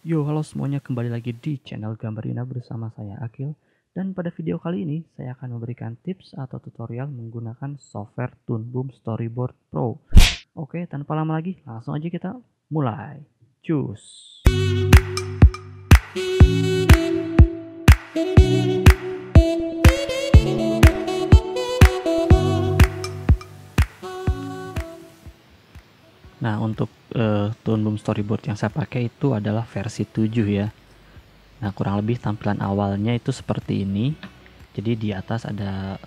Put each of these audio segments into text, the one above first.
Yo, halo semuanya, kembali lagi di channel Gambar Ina bersama saya Akil. Dan pada video kali ini saya akan memberikan tips atau tutorial menggunakan software Toonboom Storyboard Pro. Oke, tanpa lama lagi langsung aja kita mulai. Cus. Nah, untuk Toonboom Storyboard yang saya pakai itu adalah versi 7 ya. Nah, kurang lebih tampilan awalnya itu seperti ini. Jadi di atas ada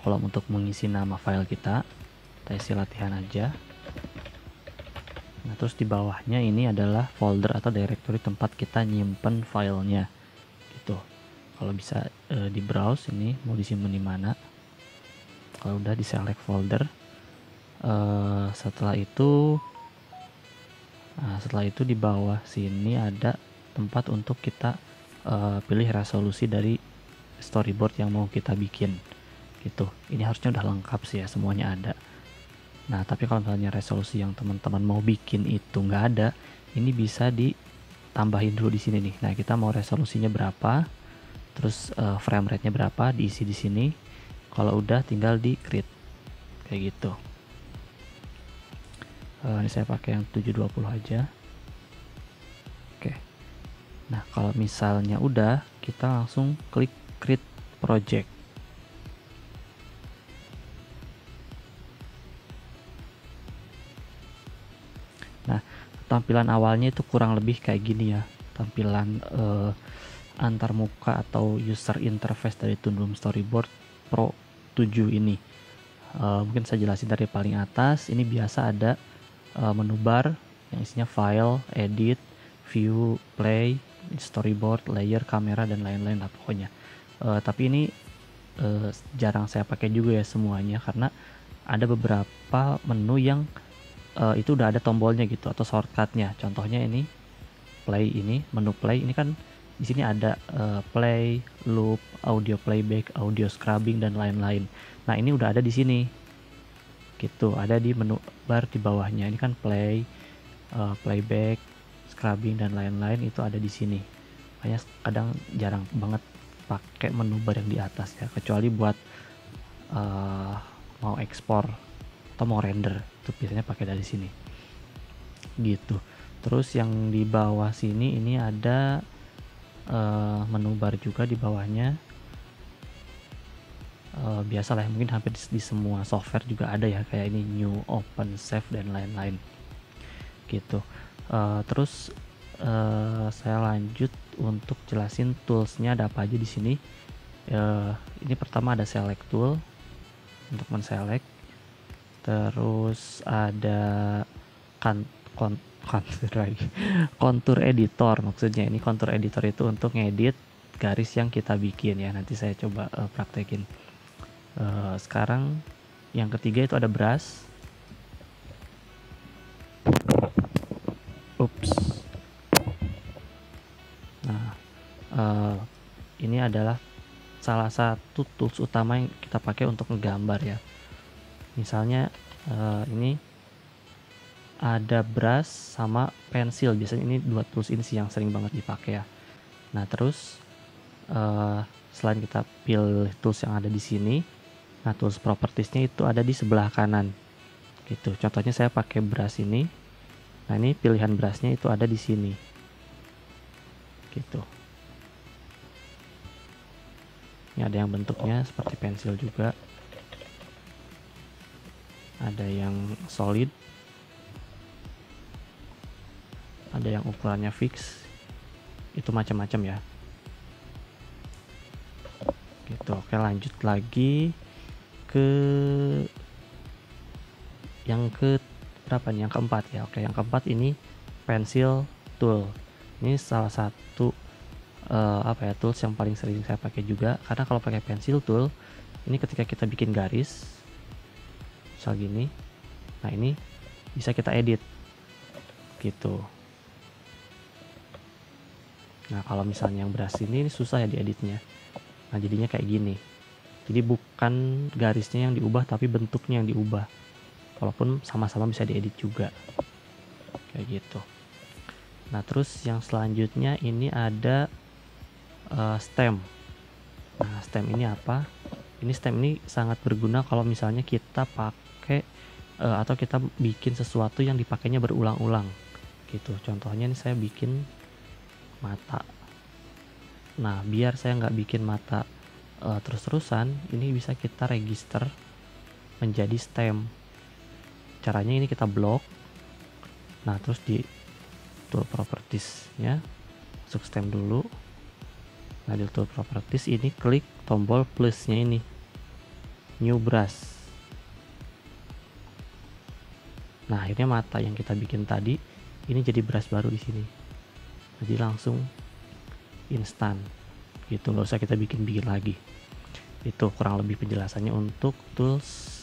kolom untuk mengisi nama file kita. Kita isi latihan aja. Nah, terus di bawahnya ini adalah folder atau directory tempat kita nyimpen filenya. Gitu. Kalau bisa di browse ini mau disimpan di mana. Kalau udah di select folder. Setelah itu di bawah sini ada tempat untuk kita pilih resolusi dari storyboard yang mau kita bikin gitu. Ini harusnya udah lengkap sih ya, semuanya ada. Nah, tapi kalau misalnya resolusi yang teman-teman mau bikin itu nggak ada, ini bisa ditambahin dulu di sini nih. Nah, kita mau resolusinya berapa, terus frame rate-nya berapa, diisi di sini. Kalau udah tinggal di create kayak gitu. Ini saya pakai yang 720 aja. Oke. Nah, kalau misalnya udah, kita langsung klik create project. Nah, tampilan awalnya itu kurang lebih kayak gini ya. Tampilan antar muka atau user interface dari Toonboom Storyboard Pro 7 ini. Mungkin saya jelasin dari paling atas. Ini biasa ada menu bar yang isinya file, edit, view, play, storyboard, layer, kamera, dan lain-lain lah pokoknya. Tapi ini jarang saya pakai juga ya semuanya, karena ada beberapa menu yang itu udah ada tombolnya gitu atau shortcutnya. Contohnya ini play, ini menu play ini kan di sini ada play, loop, audio playback, audio scrubbing, dan lain-lain. Nah, ini udah ada di sini gitu, ada di menu bar di bawahnya. Ini kan play, playback, scrubbing, dan lain-lain itu ada di sini. Makanya kadang jarang banget pakai menu bar yang di atas ya, kecuali buat mau ekspor atau mau render, itu biasanya pakai dari sini gitu. Terus yang di bawah sini ini ada menu bar juga di bawahnya. Biasalah ya, mungkin hampir di semua software juga ada ya, kayak ini new, open, save, dan lain-lain gitu. Terus saya lanjut untuk jelasin toolsnya ada apa aja di sini. Ini pertama ada select tool untuk menselect, terus ada kontur editor. Maksudnya ini kontur editor itu untuk ngedit garis yang kita bikin ya. Nanti saya coba praktekin. Sekarang yang ketiga itu ada brush. Ups. Nah, ini adalah salah satu tools utama yang kita pakai untuk ngegambar ya. Misalnya ini ada brush sama pensil. Biasanya ini dua tools ini sih yang sering banget dipakai ya. Nah, terus selain kita pilih tools yang ada di sini, nah tools propertiesnya itu ada di sebelah kanan gitu. Contohnya saya pakai brush ini. Nah, ini pilihan brushnya itu ada di sini gitu. Ini ada yang bentuknya seperti pensil juga, ada yang solid, ada yang ukurannya fix, itu macam-macam ya gitu. Oke, lanjut lagi ke yang ke berapa nih, yang keempat ya. Oke, yang keempat ini pencil tool. Ini salah satu tools yang paling sering saya pakai juga, karena kalau pakai pencil tool ini ketika kita bikin garis misal gini, nah ini bisa kita edit gitu. Nah, kalau misalnya yang brush ini susah ya dieditnya. Nah, jadinya kayak gini. Jadi bukan garisnya yang diubah, tapi bentuknya yang diubah. Walaupun sama-sama bisa diedit juga. Kayak gitu. Nah terus yang selanjutnya ini ada stem. Nah stem ini apa? Ini stem ini sangat berguna kalau misalnya kita pakai atau kita bikin sesuatu yang dipakainya berulang-ulang gitu. Contohnya ini saya bikin mata. Nah biar saya nggak bikin mata terus-terusan, ini bisa kita register menjadi stem. Caranya ini kita blok. Nah terus di tool properties nya masuk stem dulu. Nah di tool properties ini klik tombol plusnya ini, new brush. Nah akhirnya mata yang kita bikin tadi ini jadi brush baru di sini. Jadi langsung instan gitu, nggak usah kita bikin lagi. Itu kurang lebih penjelasannya untuk tools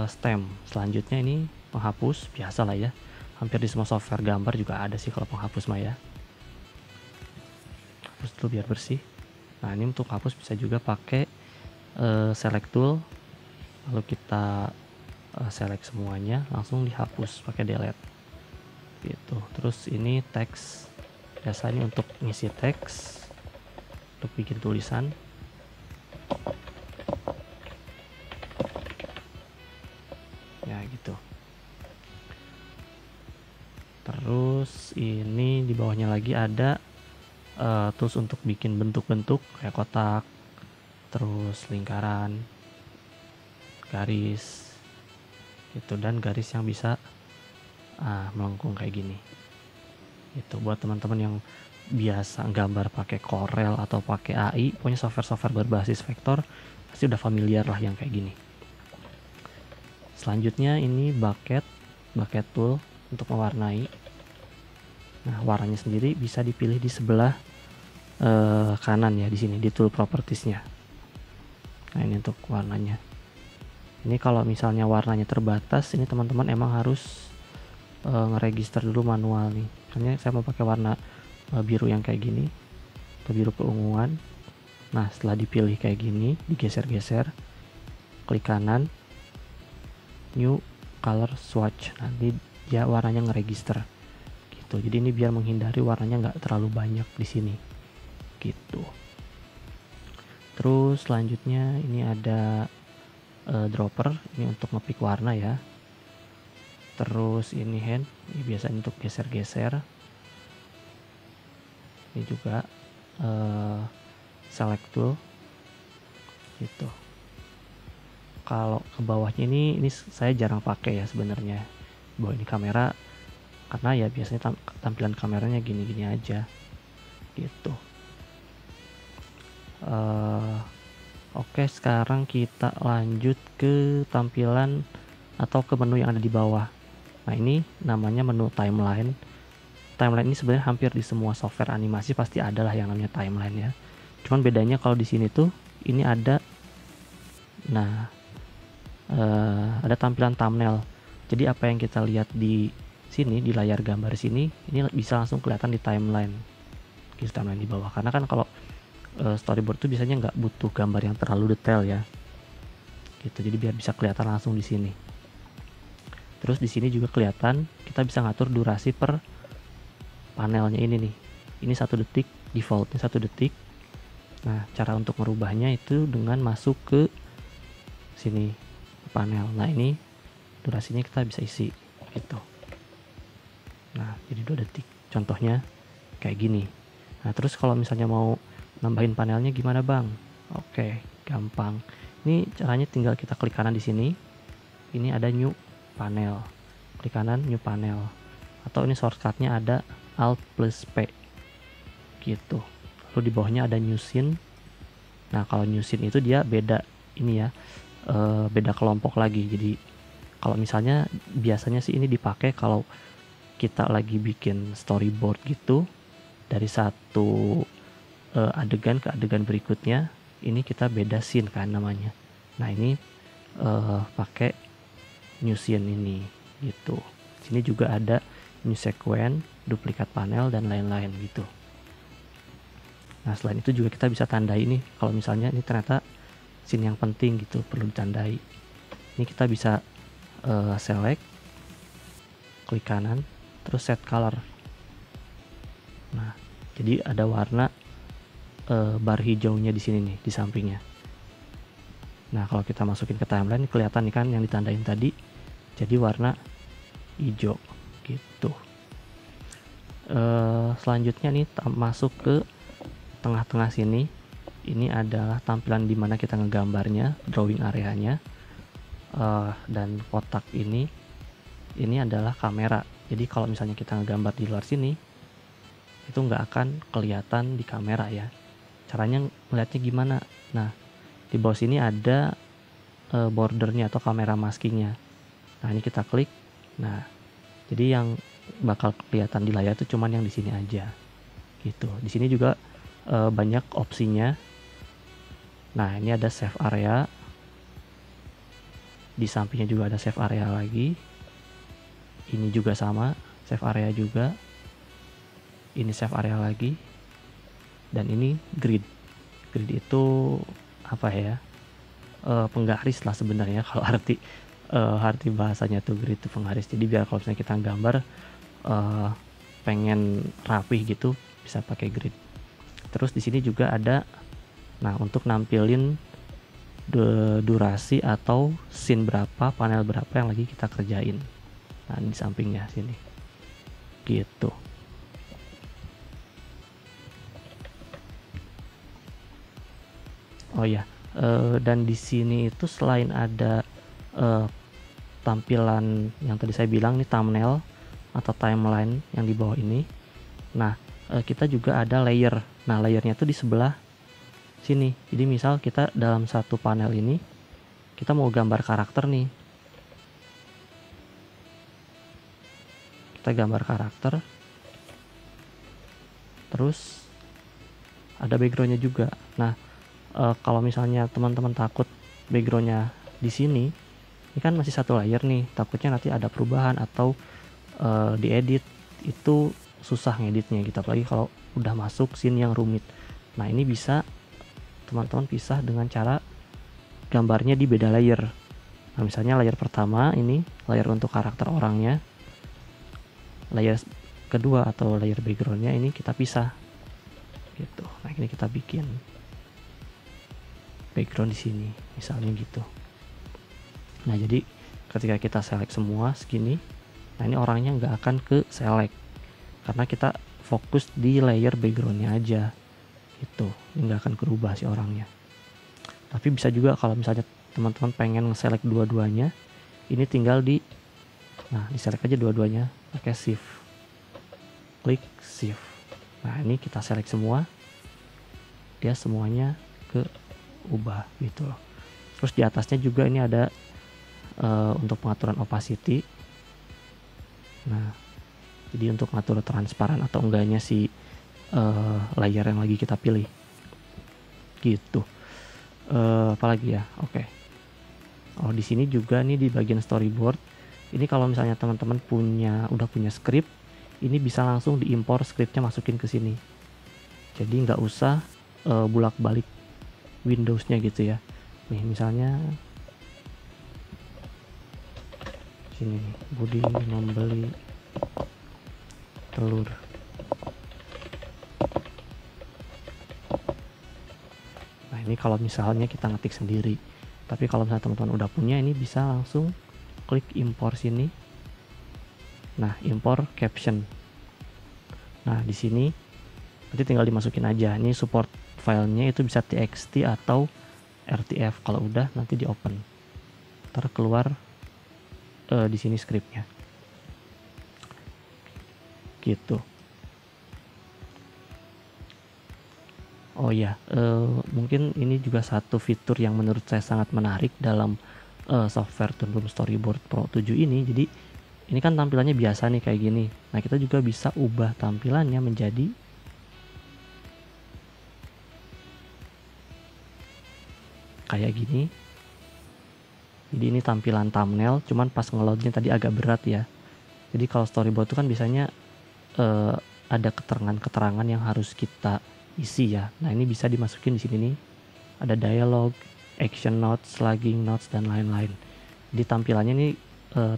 stem. Selanjutnya ini menghapus, biasa lah ya, hampir di semua software gambar juga ada sih kalau penghapus mah ya. Hapus dulu biar bersih. Nah ini untuk hapus bisa juga pakai select tool, lalu kita select semuanya, langsung dihapus pakai delete gitu. Terus ini teks, biasa ini untuk ngisi teks, untuk bikin tulisan. Ya gitu. Terus ini di bawahnya lagi ada tools untuk bikin bentuk-bentuk kayak kotak, terus lingkaran, garis gitu, dan garis yang bisa melengkung kayak gini. Itu buat teman-teman yang biasa gambar pakai Corel atau pakai AI, punya software-software berbasis vektor, pasti udah familiar lah yang kayak gini. Selanjutnya ini bucket tool untuk mewarnai. Nah warnanya sendiri bisa dipilih di sebelah kanan ya, di sini di tool propertiesnya. Nah ini untuk warnanya. Ini kalau misalnya warnanya terbatas, ini teman-teman emang harus ngeregister dulu manual nih. Misalnya saya mau pakai warna biru yang kayak gini atau biru keunguan. Nah setelah dipilih kayak gini, digeser-geser, klik kanan, new color swatch. Nanti dia warnanya ngeregister gitu. Jadi ini biar menghindari warnanya nggak terlalu banyak di sini gitu. Terus selanjutnya ini ada dropper, ini untuk ngepick warna ya. Terus ini hand, ini biasanya untuk geser-geser. Ini juga select tool gitu. Kalau ke bawahnya ini saya jarang pakai ya sebenarnya. Bawah ini kamera, karena ya biasanya tampilan kameranya gini-gini aja gitu. Oke, sekarang kita lanjut ke tampilan atau ke menu yang ada di bawah. Nah ini namanya menu timeline. Timeline ini sebenarnya hampir di semua software animasi pasti ada lah yang namanya timeline ya. Cuman bedanya kalau di sini tuh ini ada, nah ada tampilan thumbnail. Jadi apa yang kita lihat di sini di layar gambar sini, ini bisa langsung kelihatan di timeline, di timeline di bawah. Karena kan kalau storyboard tuh biasanya nggak butuh gambar yang terlalu detail ya, gitu. Jadi biar bisa kelihatan langsung di sini. Terus di sini juga kelihatan kita bisa ngatur durasi per panelnya ini nih. Ini 1 detik, defaultnya 1 detik. Nah cara untuk merubahnya itu dengan masuk ke sini panel. Nah ini durasinya kita bisa isi gitu. Nah jadi 2 detik contohnya kayak gini. Nah terus kalau misalnya mau nambahin panelnya gimana bang? Oke, gampang. Ini caranya tinggal kita klik kanan di sini. Ini ada new panel, klik kanan new panel, atau ini shortcutnya ada Alt plus P gitu. Lalu di bawahnya ada new scene. Nah kalau new scene itu dia beda ini ya, beda kelompok lagi. Jadi kalau misalnya biasanya sih ini dipakai kalau kita lagi bikin storyboard gitu, dari satu adegan ke adegan berikutnya, ini kita beda scene kan namanya. Nah ini pakai new scene ini gitu. Sini juga ada new sequence, duplikat panel, dan lain-lain gitu. Nah selain itu juga kita bisa tandai nih kalau misalnya ini ternyata scene yang penting gitu, perlu ditandai. Ini kita bisa select, klik kanan, terus set color. Jadi ada warna bar hijaunya di sini nih di sampingnya. Nah, kalau kita masukin ke timeline kelihatan nih kan yang ditandain tadi jadi warna hijau gitu. Selanjutnya nih masuk ke tengah-tengah sini. Ini adalah tampilan dimana kita ngegambarnya, drawing areanya. Dan kotak ini adalah kamera. Jadi kalau misalnya kita ngegambar di luar sini itu nggak akan kelihatan di kamera ya. Caranya melihatnya gimana? Nah, di bawah sini ada bordernya atau kamera maskingnya. Nah, ini kita klik. Nah, jadi yang bakal kelihatan di layar itu cuman yang di sini aja gitu. Di sini juga banyak opsinya. Nah, ini ada save area, di sampingnya juga ada save area lagi, ini juga sama save area juga, ini save area lagi, dan ini grid. Grid itu apa ya, penggaris lah sebenarnya kalau arti bahasanya tuh grid itu penggaris. Jadi biar kalau misalnya kita gambar pengen rapih gitu bisa pakai grid. Terus di sini juga ada, nah untuk nampilin durasi atau scene berapa, panel berapa yang lagi kita kerjain. Nah, di sampingnya sini gitu. Oh ya, dan di sini itu selain ada tampilan yang tadi saya bilang nih, thumbnail atau timeline yang di bawah ini. Nah, kita juga ada layer. Nah, layernya tuh di sebelah sini. Jadi misal kita dalam satu panel ini kita mau gambar karakter nih. Kita gambar karakter. Terus ada backgroundnya juga. Nah, kalau misalnya teman-teman takut backgroundnya di sini, ini kan masih satu layer nih. Takutnya nanti ada perubahan atau diedit itu susah ngeditnya gitu, apalagi kalau udah masuk scene yang rumit. Nah, ini bisa teman-teman pisah dengan cara gambarnya di beda layer. Nah, misalnya layer pertama ini layer untuk karakter orangnya, layer kedua atau layer backgroundnya ini kita pisah gitu. Nah, ini kita bikin background di sini misalnya gitu. Nah, jadi ketika kita select semua segini, nah ini orangnya nggak akan ke select karena kita fokus di layer backgroundnya aja gitu. Ini nggak akan berubah si orangnya. Tapi bisa juga kalau misalnya teman-teman pengen nge-select dua-duanya, ini tinggal di select aja dua-duanya pakai shift, klik shift. Nah, ini kita select semua, dia semuanya ke ubah gitu loh. Terus di atasnya juga ini ada untuk pengaturan opacity. Nah, jadi untuk ngatur transparan atau enggaknya si layer yang lagi kita pilih gitu. Apalagi ya, oke. Oh, di sini juga nih di bagian storyboard ini kalau misalnya teman-teman udah punya script, ini bisa langsung diimpor scriptnya masukin ke sini. Jadi nggak usah bolak-balik Windowsnya gitu ya. Nih misalnya sini nih, Budi membeli telur. Nah, ini kalau misalnya kita ngetik sendiri. Tapi kalau misalnya teman-teman udah punya, ini bisa langsung klik impor sini. Nah, impor caption. Nah, di sini nanti tinggal dimasukin aja. Ini support filenya itu bisa txt atau rtf. Kalau udah nanti di open. Ntar keluar di sini scriptnya. Gitu. Oh ya, mungkin ini juga satu fitur yang menurut saya sangat menarik dalam software Toon Boom Storyboard Pro 7 ini. Jadi ini kan tampilannya biasa nih kayak gini. Nah, kita juga bisa ubah tampilannya menjadi kayak gini. Jadi ini tampilan thumbnail, cuman pas ngeloadnya tadi agak berat ya. Jadi kalau storyboard itu kan biasanya ada keterangan-keterangan yang harus kita isi ya. Nah, ini bisa dimasukin di sini nih. Ada dialog, action notes, slugging notes, dan lain-lain. Jadi tampilannya ini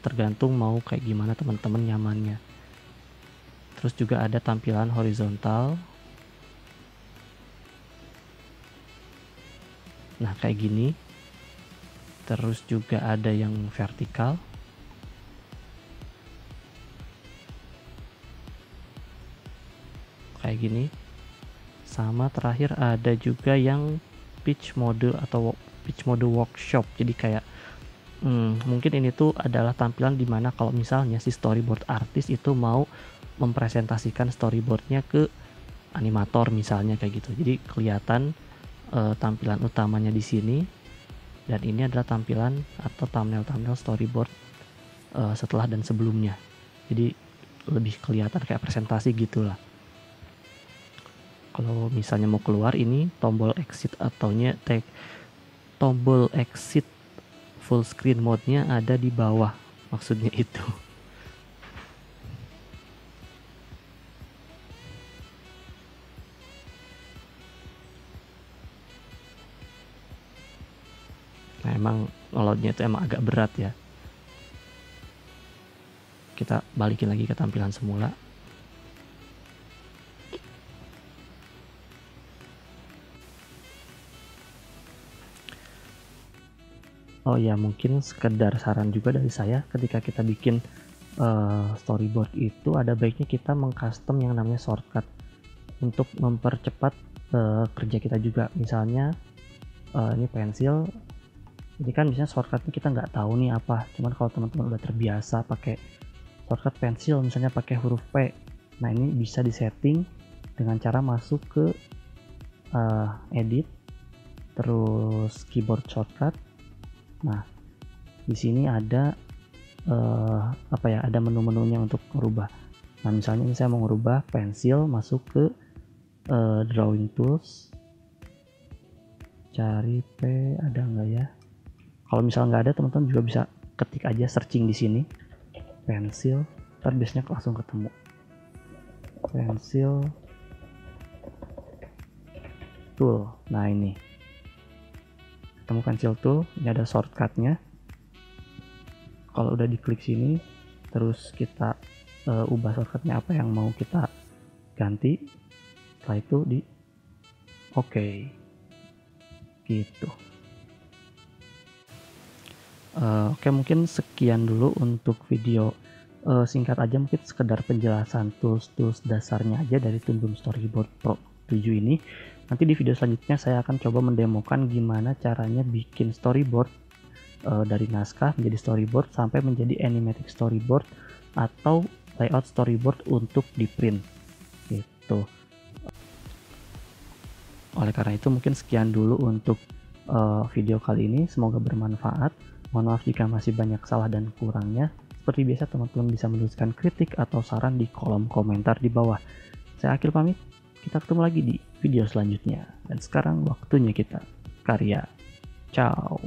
tergantung mau kayak gimana teman-teman nyamannya. Terus juga ada tampilan horizontal, Nah, kayak gini. Terus juga ada yang vertikal. Kayak gini. Sama terakhir ada juga yang pitch mode atau pitch mode workshop. Jadi kayak mungkin ini tuh adalah tampilan dimana kalau misalnya si storyboard artis itu mau mempresentasikan storyboardnya ke animator misalnya kayak gitu. Jadi kelihatan tampilan utamanya di sini, dan ini adalah tampilan atau thumbnail storyboard setelah dan sebelumnya. Jadi lebih kelihatan kayak presentasi gitulah. Kalau misalnya mau keluar, ini tombol exit ataunya tombol exit full screen mode-nya ada di bawah, maksudnya itu. Nah, emang loadnya itu emang agak berat ya. Kita balikin lagi ke tampilan semula. Oh ya, mungkin sekedar saran juga dari saya, ketika kita bikin storyboard itu ada baiknya kita mengcustom yang namanya shortcut untuk mempercepat kerja kita juga. Misalnya ini pensil, ini kan biasanya shortcutnya kita nggak tahu nih apa, cuman kalau teman-teman udah terbiasa pakai shortcut pensil misalnya pakai huruf P, nah ini bisa disetting dengan cara masuk ke edit, terus keyboard shortcut. Nah, di sini ada ada menu-menunya untuk merubah. Nah, misalnya ini saya mau merubah pensil, masuk ke drawing tools, cari P, ada nggak ya? Kalau misalnya nggak ada, teman-teman juga bisa ketik aja searching di sini pensil, ntar biasanya langsung ketemu pensil tool. Nah, ini ketemu pensil tool, ini ada shortcutnya. Kalau udah diklik sini, terus kita ubah shortcutnya apa yang mau kita ganti, setelah itu di oke. Gitu. Oke, mungkin sekian dulu untuk video singkat aja, mungkin sekedar penjelasan tools dasarnya aja dari Tundum Storyboard Pro 7 ini. Nanti di video selanjutnya saya akan coba mendemokan gimana caranya bikin storyboard dari naskah menjadi storyboard sampai menjadi animatic storyboard atau layout storyboard untuk di print gitu. Oleh karena itu mungkin sekian dulu untuk video kali ini, semoga bermanfaat. Mohon maaf jika masih banyak salah dan kurangnya. Seperti biasa, teman-teman bisa menuliskan kritik atau saran di kolom komentar di bawah. Saya Akil pamit, kita ketemu lagi di video selanjutnya. Dan sekarang waktunya kita karya. Ciao.